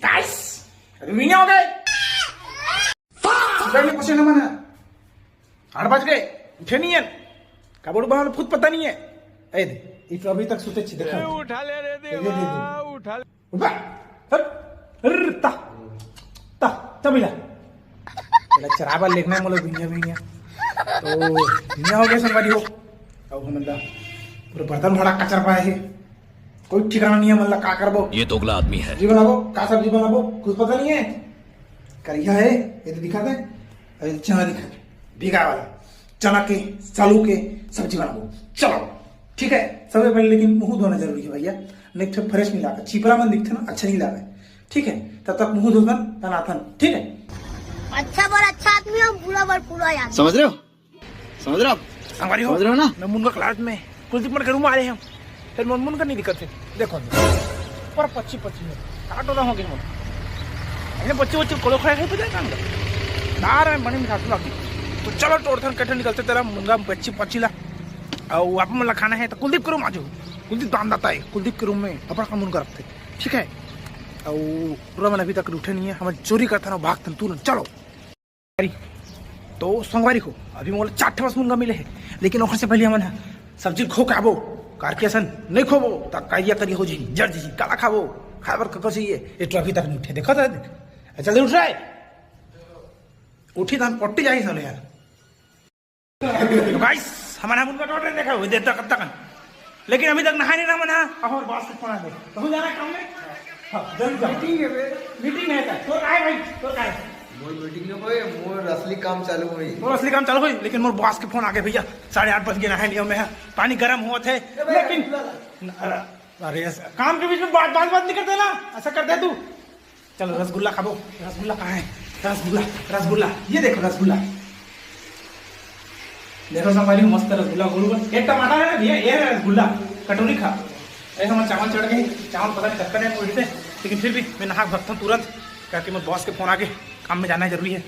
Guys अभी मीना हो गए में पसीना मन है 8 बज गए उठे नहीं है काबड़ बाहर खुद पता नहीं है ए दे ये तो अभी तक सोते छी देखा उठा ले रे देवा उठा ले उठा हर ता ता तबिला तेरा चराबा लेखना मोलो भिनिया भिनिया तो भिनिया हो गया संगवारी हो अब हमला पूरे बर्तन भड़ा कचरा पाए है कोई ठिकाना नहीं है मतलब का करबो ये दोगला आदमी है। सब्जी बनाबो का सब्जी बनाबो कुछ पता नहीं है करिया है ये तो दिखा दे अरे चना दिखा दे भीगा वाला चना के सालू के सब्जी बनाबो चलो ठीक है सबसे पहले लेकिन मुंह धोना जरूरी है भैया नहीं तो फ्रेश नहीं लगा चिपरा मन दिखते ना अच्छा नहीं लगा ठीक है तब तक मुंह धोना तनाथन ठीक है अच्छा बार अच्छा आदमी हम पूरा बार पूरा याद समझ रहे हो हमारी समझ रहे हो ना। मैं मुनगा क्लास में कुलदीप मन के रूम आ रहे हैं फिर मुन का नहीं दिक्कत है देखो पर 25 में काटो ना होगी मन अरे बच्चे कोलो खाए है पता काम दार है मनी में खासू लगी तो चलो टोरथन कटे निकलते तेरा मुनगा 25 ला और आप मन खाना है तो कुलदीप के रूम आ जाओ कुलदीप दान दाता है कुलदीप के रूम में अपना काम मुनगा रखते ठीक है और रमन अभी तक उठे नहीं है हमें चोरी करता ना भागते तुरंत चलो तो सोमवारी को अभी मोल 4 बस मुनगा मिले है लेकिन ओखर से पहले हमन सब्जी खो के आबो कार के सन नहीं खोबो त काइया करी हो जी जड़ जी काला खाबो खाबर कको चाहिए ये तो अभी तक नहीं उठे देखो तो जल्दी उठ रहा है उठी तो हम पट्टी जाए साले यार तो गाइस हमारा मुनगा टोटे देखा हुए देर तक लेकिन अभी तक नहाने ना मना और बात से फोन दे तो जाना काम में हां जल्दी मीटिंग है का तो काय भाई तो काय मोर मीटिंग में कोई मोर असली काम चालू हुई मोर असली काम चालू हुई लेकिन मोर बॉस के फोन आ गए भैया 8:30 बज गए नहाए लियो में पानी गर्म हुआ थे लेकिन अरे काम के बीच में बात नहीं करते ना ऐसा कर दे तू चलो रसगुल्ला खाबो रसगुल्ला कहाँ है रसगुल्ला ये देखो रसगुल्ला देखो संभाली मस्त रसगुल्ला गोलू एक टमाटर है ना भैया ये रसगुल्ला कटोरी खा ऐसा मैं चावल चढ़ गई चावल पता नहीं चक्कर है लेकिन फिर भी मैं नहा भगता हूँ तुरंत क्योंकि मैं बॉस के फोन आके काम में जाना जरूरी है